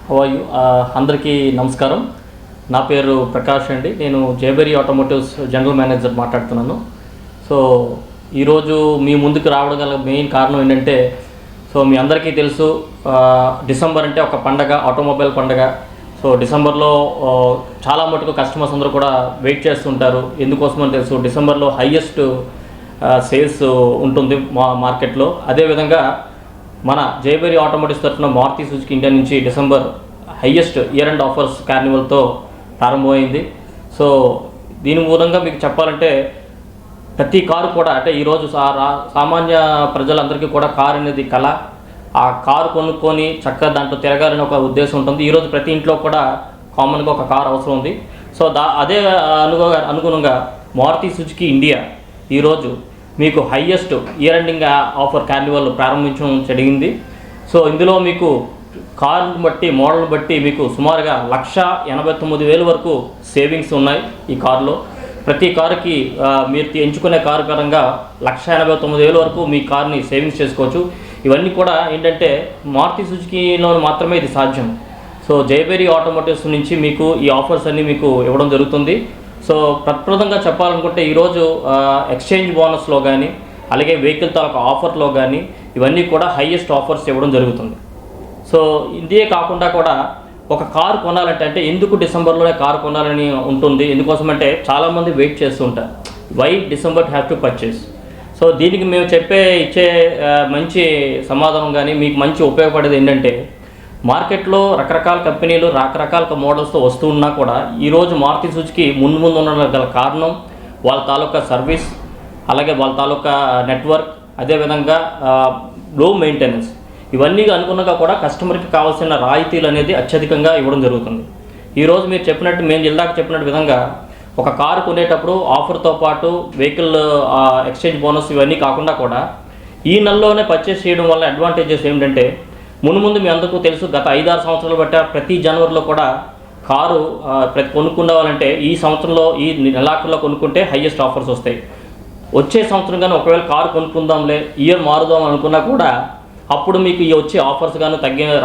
How are you? అందరికీ నమస్కారం. నా పేరు ప్రకాష్ అండి. నేను జేబెరీ ఆటోమోటివ్స్ జనరల్ మేనేజర్ మాట్లాడుతున్నాను. సో ఈరోజు మీ ముందుకు రావడం గల మెయిన్ కారణం ఏంటంటే, సో మీ అందరికీ తెలుసు, డిసెంబర్ అంటే ఒక పండగ, ఆటోమొబైల్ పండగ. సో డిసెంబర్లో చాలా మటుకు కస్టమర్స్ అందరూ కూడా వెయిట్ చేస్తుంటారు. ఎందుకోసమని తెలుసు, డిసెంబర్లో హైయెస్ట్ సేల్స్ ఉంటుంది మార్కెట్లో. అదేవిధంగా మన జేబెరీ ఆటోమోటివ్స్ తరఫున మారుతి సుజుకి ఇండియా నుంచి December highest year end offers కార్నివల్తో ప్రారంభమైంది. సో దీని మూలంగా మీకు చెప్పాలంటే, ప్రతి కారు కూడా అంటే ఈరోజు సామాన్య ప్రజలందరికీ కూడా కారు అనేది కళ. ఆ కారు కొనుక్కొని చక్కగా దాంట్లో తిరగాలని ఒక ఉద్దేశం ఉంటుంది. ఈరోజు ప్రతి ఇంట్లో కూడా కామన్గా ఒక కారు అవసరం ఉంది. సో అదే అనుగుణంగా మారుతి సుజుకి ఇండియా ఈరోజు మీకు highest year ending offer Carnival ప్రారంభించడం జరిగింది. సో ఇందులో మీకు కారుని బట్టి, మోడల్ని బట్టి మీకు సుమారుగా 1,89,000 వరకు సేవింగ్స్ ఉన్నాయి ఈ కారులో. ప్రతి కారుకి మీరు ఎంచుకునే కారు పరంగా 1,89,000 వరకు మీ కార్ని సేవింగ్స్ చేసుకోవచ్చు. ఇవన్నీ కూడా ఏంటంటే మారుతి సుజుకిలో మాత్రమే ఇది సాధ్యం. సో జేబెరీ ఆటోమోటివ్స్ నుంచి మీకు ఈ ఆఫర్స్ అన్నీ మీకు ఇవ్వడం జరుగుతుంది. సో ప్రప్రదంగా చెప్పాలనుకుంటే ఈరోజు ఎక్స్చేంజ్ బోనస్లో కానీ, అలాగే వెహికల్ తాలూకు ఆఫర్లో కానీ ఇవన్నీ కూడా హైయెస్ట్ ఆఫర్స్ ఇవ్వడం జరుగుతుంది. సో ఇదే కాకుండా కూడా ఒక కారు కొనాలంటే, అంటే ఎందుకు డిసెంబర్లోనే కారు కొనాలని ఉంటుంది, ఎందుకోసమంటే చాలామంది వెయిట్ చేస్తుంటారు. Why December have to purchase. So దీనికి మేము ఇచ్చే మంచి సమాధానం కానీ, మీకు మంచి ఉపయోగపడేది ఏంటంటే, మార్కెట్లో రకరకాల కంపెనీలు రకరకాల మోడల్స్తో వస్తూ ఉన్నా కూడా ఈరోజు మారుతి సుజుకి ముందు ఉండడం గల కారణం వాళ్ళ తాలూకా సర్వీస్, అలాగే వాళ్ళ తాలూకా నెట్వర్క్, అదేవిధంగా లో మెయింటెనెన్స్. ఇవన్నీ అనుకున్నాక కూడా కస్టమర్కి కావాల్సిన రాయితీలు అనేది అత్యధికంగా ఇవ్వడం జరుగుతుంది. ఈరోజు మీరు చెప్పినట్టు, మేము ఇందాక చెప్పినట్టు విధంగా ఒక కారు కొనేటప్పుడు ఆఫర్తో పాటు వెహికల్ ఎక్స్చేంజ్ బోనస్ ఇవన్నీ కాకుండా కూడా ఈ నెలలోనే పర్చేస్ చేయడం వల్ల అడ్వాంటేజెస్ ఏమిటంటే, ముందు మీ అందరికీ తెలుసు, గత 5-6 సంవత్సరాలు బట్టి ప్రతి జనవరిలో కూడా కారు కొనుక్కునేవాళ్ళంటే ఈ సంవత్సరంలో ఈ నెలాఖరులో కొనుక్కుంటే హైయెస్ట్ ఆఫర్స్ వస్తాయి. వచ్చే సంవత్సరం కానీ ఒకవేళ కారు కొనుక్కుందాంలే, ఇయర్ మారుదాం అనుకున్నా కూడా అప్పుడు మీకు ఈ వచ్చే ఆఫర్స్ కానీ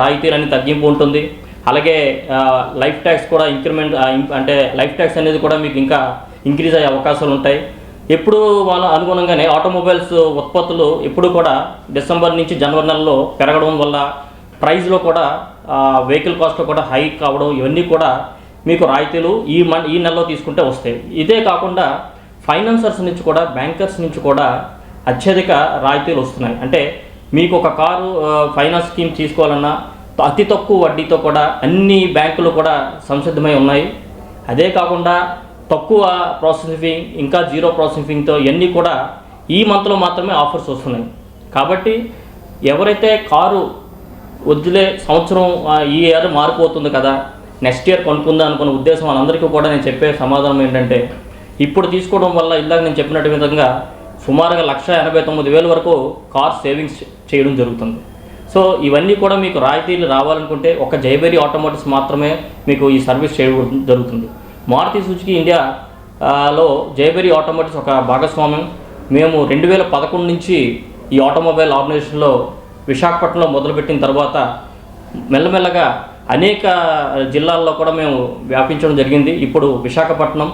రాయితీలన్నీ తగ్గింపు ఉంటుంది. అలాగే లైఫ్ ట్యాక్స్ కూడా ఇంక్రిమెంట్, అంటే లైఫ్ ట్యాక్స్ అనేది కూడా మీకు ఇంకా ఇంక్రీజ్ అయ్యే అవకాశాలు ఉంటాయి. ఎప్పుడు వాళ్ళ అనుగుణంగానే ఆటోమొబైల్స్ ఉత్పత్తులు ఎప్పుడు కూడా డిసెంబర్ నుంచి జనవరి నెలలో పెరగడం వల్ల ప్రైస్లో కూడా వెహికల్ కాస్ట్లో కూడా హైక్ కావడం, ఇవన్నీ కూడా మీకు రాయితీలు ఈ నెలలో తీసుకుంటే వస్తాయి. ఇదే కాకుండా ఫైనాన్సర్స్ నుంచి కూడా, బ్యాంకర్స్ నుంచి కూడా అత్యధిక రాయితీలు వస్తున్నాయి. అంటే మీకు ఒక కారు ఫైనాన్స్ స్కీమ్ తీసుకోవాలన్నా అతి తక్కువ వడ్డీతో కూడా అన్ని బ్యాంకులు కూడా సంసిద్ధమై ఉన్నాయి. అదే కాకుండా తక్కువ ప్రాసెసింగ్ ఫీ, ఇంకా జీరో ప్రాసెసింగ్ ఫీతో ఇవన్నీ కూడా ఈ మంత్లో మాత్రమే ఆఫర్స్ వస్తున్నాయి. కాబట్టి ఎవరైతే కారు వద్దులే, సంవత్సరం ఈ ఇయర్ మారిపోతుంది కదా, నెక్స్ట్ ఇయర్ కొనుక్కుందా అనుకున్న ఉద్దేశం వాళ్ళందరికీ కూడా నేను చెప్పే సమాధానం ఏంటంటే, ఇప్పుడు తీసుకోవడం వల్ల ఇందాక నేను చెప్పినట్టు విధంగా సుమారుగా 1,89,000 వరకు కార్ సేవింగ్స్ చేయడం జరుగుతుంది. సో ఇవన్నీ కూడా మీకు రాయితీలు రావాలనుకుంటే ఒక జేబెరీ ఆటోమోటివ్స్ మాత్రమే మీకు ఈ సర్వీస్ చేయడం జరుగుతుంది. మారుతి సుజుకి ఇండియాలో జేబెరీ ఆటోమోటివ్స్ ఒక భాగస్వామ్యం. మేము 2011 నుంచి ఈ ఆటోమొబైల్ ఆర్గనైజేషన్లో విశాఖపట్నంలో మొదలుపెట్టిన తర్వాత మెల్లమెల్లగా అనేక జిల్లాల్లో కూడా మేము వ్యాపించడం జరిగింది. ఇప్పుడు విశాఖపట్నం,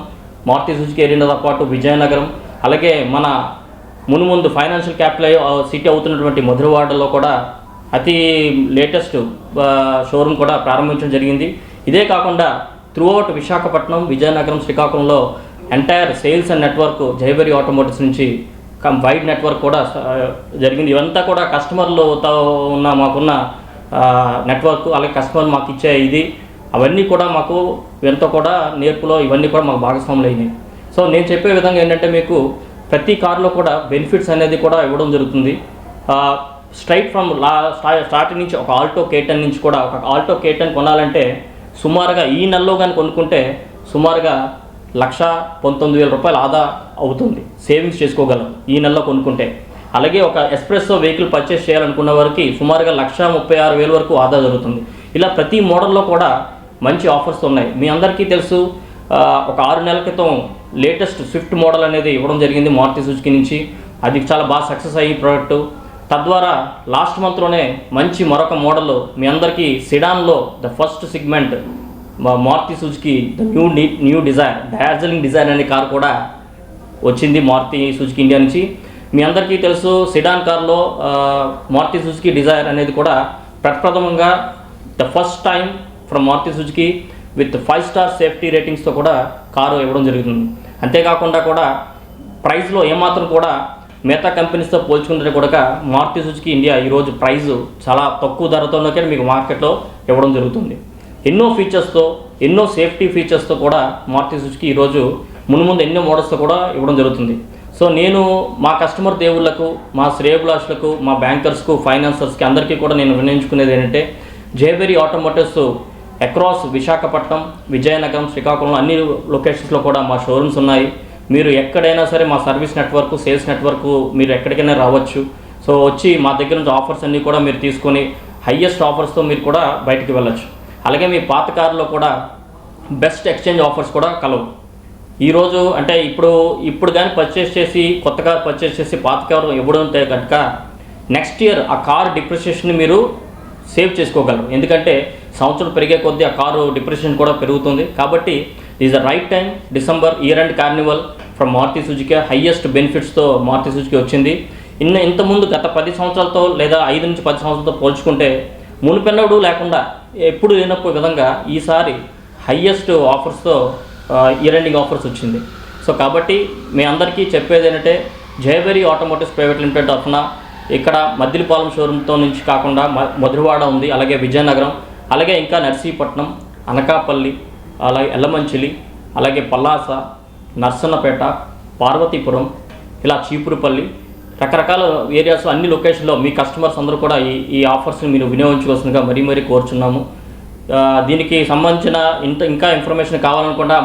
మారుతి సుజుకి ఏరియాతో పాటు విజయనగరం, అలాగే మన ముందు ఫైనాన్షియల్ క్యాపిటల్ సిటీ అవుతున్నటువంటి మధురవాడలో కూడా అతి లేటెస్ట్ షోరూమ్ కూడా ప్రారంభించడం జరిగింది. ఇదే కాకుండా త్రూఅవుట్ విశాఖపట్నం, విజయనగరం, శ్రీకాకుళంలో ఎంటైర్ సేల్స్ అండ్ నెట్వర్క్ జేబెరీ ఆటోమోటివ్స్ నుంచి వైడ్ నెట్వర్క్ కూడా జరిగింది. ఇవంతా కూడా కస్టమర్లతో మాకున్న నెట్వర్క్, అలాగే కస్టమర్ మాకు ఇచ్చే అవన్నీ కూడా మాకు ఎంతో కూడా నేర్పులో ఇవన్నీ కూడా మాకు భాగస్వాములు అయినాయి. సో నేను చెప్పే విధంగా ఏంటంటే, మీకు ప్రతి కారులో కూడా బెనిఫిట్స్ అనేది కూడా ఇవ్వడం జరుగుతుంది. స్ట్రైట్ ఫ్రమ్ స్టార్టింగ్ నుంచి ఒక ఆల్టో K10 నుంచి కూడా, ఒక ఆల్టో K10 కొనాలంటే సుమారుగా ఈ నెలలో కానీ కొనుక్కుంటే సుమారుగా 1,19,000 రూపాయలు ఆదా అవుతుంది, సేవింగ్స్ చేసుకోగలం ఈ నెలలో కొనుక్కుంటే. అలాగే ఒక ఎస్ప్రెస్సో వెహికల్ పర్చేస్ చేయాలనుకున్న వారికి సుమారుగా 1,36,000 వరకు ఆదా జరుగుతుంది. ఇలా ప్రతి మోడల్లో కూడా మంచి ఆఫర్స్ ఉన్నాయి. మీ అందరికీ తెలుసు, ఒక 6 నెలల క్రితం లేటెస్ట్ స్విఫ్ట్ మోడల్ అనేది ఇవ్వడం జరిగింది మారుతి సుజుకి నుంచి. అది చాలా బాగా సక్సెస్ అయ్యి ప్రోడక్ట్. తద్వారా లాస్ట్ మంత్లోనే మంచి మరొక మోడల్ మీ అందరికీ సిడాన్లో the first segment Maruti Suzuki the new Dzire Darjeeling Dzire అనే కార్ కూడా వచ్చింది మారుతి సుజుకి ఇండియా నుంచి. మీ అందరికీ తెలుసు సిడాన్ కార్లో మారుతి సుజుకి డిజైర్ అనేది కూడా ప్రప్రథమంగా the first time from Maruti Suzuki with 5 star safety రేటింగ్స్తో కూడా కారు ఇవ్వడం జరుగుతుంది. అంతేకాకుండా కూడా ప్రైస్లో ఏమాత్రం కూడా మిగతా కంపెనీస్తో పోల్చుకుంటే కూడా మారుతి సుజుకి ఇండియా ఈరోజు ప్రైస్ చాలా తక్కువ ధరతోనే మీకు మార్కెట్లో ఇవ్వడం జరుగుతుంది. ఎన్నో ఫీచర్స్తో ఎన్నో సేఫ్టీ ఫీచర్స్తో కూడా మారుతి సుజుకి ఈరోజు ముందు ఎన్నో మోడల్స్తో కూడా ఇవ్వడం జరుగుతుంది. సో నేను మా కస్టమర్ దేవుళ్లకు, మా శ్రేయభిలాషులకు, మా బ్యాంకర్స్కు, ఫైనాన్సర్స్కి అందరికీ కూడా నేను వినియోగించుకునేది ఏంటంటే జయబెరీ ఆటోమోటివ్స్ అక్రాస్ విశాఖపట్నం, విజయనగరం, శ్రీకాకుళం అన్ని లొకేషన్స్లో కూడా మా షోరూమ్స్ ఉన్నాయి. మీరు ఎక్కడైనా సరే మా సర్వీస్ నెట్వర్క్, సేల్స్ నెట్వర్క్ మీరు ఎక్కడికైనా రావచ్చు. సో వచ్చి మా దగ్గర నుంచి ఆఫర్స్ అన్నీ కూడా మీరు తీసుకొని హయ్యెస్ట్ ఆఫర్స్తో మీరు కూడా బయటికి వెళ్ళచ్చు. అలాగే మీ పాత కారులో కూడా బెస్ట్ ఎక్స్చేంజ్ ఆఫర్స్ కూడా కలవు. ఈరోజు అంటే ఇప్పుడు కానీ పర్చేస్ చేసి కొత్త కార్ పర్చేస్ చేసి పాత కారు ఇవ్వడంతో కనుక నెక్స్ట్ ఇయర్ ఆ కార్ డిప్రిషియేషన్ని మీరు సేవ్ చేసుకోగలరు. ఎందుకంటే సంవత్సరం పెరిగే కొద్దీ ఆ కారు డిప్రిషియేషన్ కూడా పెరుగుతుంది. కాబట్టి is the right time. December year and carnival from Maruti Suzuki highest బెనిఫిట్స్తో మారుతి సుజుకి వచ్చింది. ఇంతకుముందు గత 10 సంవత్సరాలతో లేదా 5 నుంచి 10 సంవత్సరాలతో పోల్చుకుంటే మునిపెన్నడు లేకుండా ఎప్పుడు లేనప్పుడు విధంగా ఈసారి హయ్యెస్ట్ ఆఫర్స్తో ఇయర్ ఎండింగ్ ఆఫర్స్ వచ్చింది. సో కాబట్టి మీ అందరికీ చెప్పేది ఏంటంటే జయబెరీ ఆటోమోటివ్స్ ప్రైవేట్ లిమిటెడ్ తరఫున ఇక్కడ మద్దిలపాలెం షోరూమ్తో నుంచి కాకుండా మధురవాడ ఉంది, అలాగే విజయనగరం, అలాగే ఇంకా నర్సీపట్నం, అనకాపల్లి, అలాగే ఎల్లమంచిలి, అలాగే పల్లాస, నర్సన్నపేట, పార్వతీపురం, ఇలా చీపురుపల్లి రకరకాల ఏరియాస్ అన్ని లొకేషన్లో మీ కస్టమర్స్ అందరూ కూడా ఈ ఆఫర్స్ని మీరు వినియోగించుకోవాల్సిందిగా మరీ కోరుచున్నాము. దీనికి సంబంధించిన ఇంకా ఇన్ఫర్మేషన్ కావాలనుకుంటే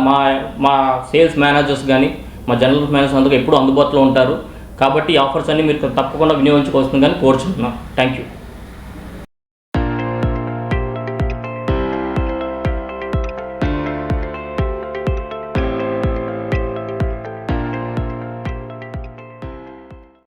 మా సేల్స్ మేనేజర్స్ కానీ మా జనరల్ మేనేజర్స్ అందరూ ఎప్పుడూ అందుబాటులో ఉంటారు. కాబట్టి ఈ ఆఫర్స్ అన్ని మీరు తప్పకుండా వినియోగించుకోవాల్సిందిగా కోరుచున్నాను. Thank you.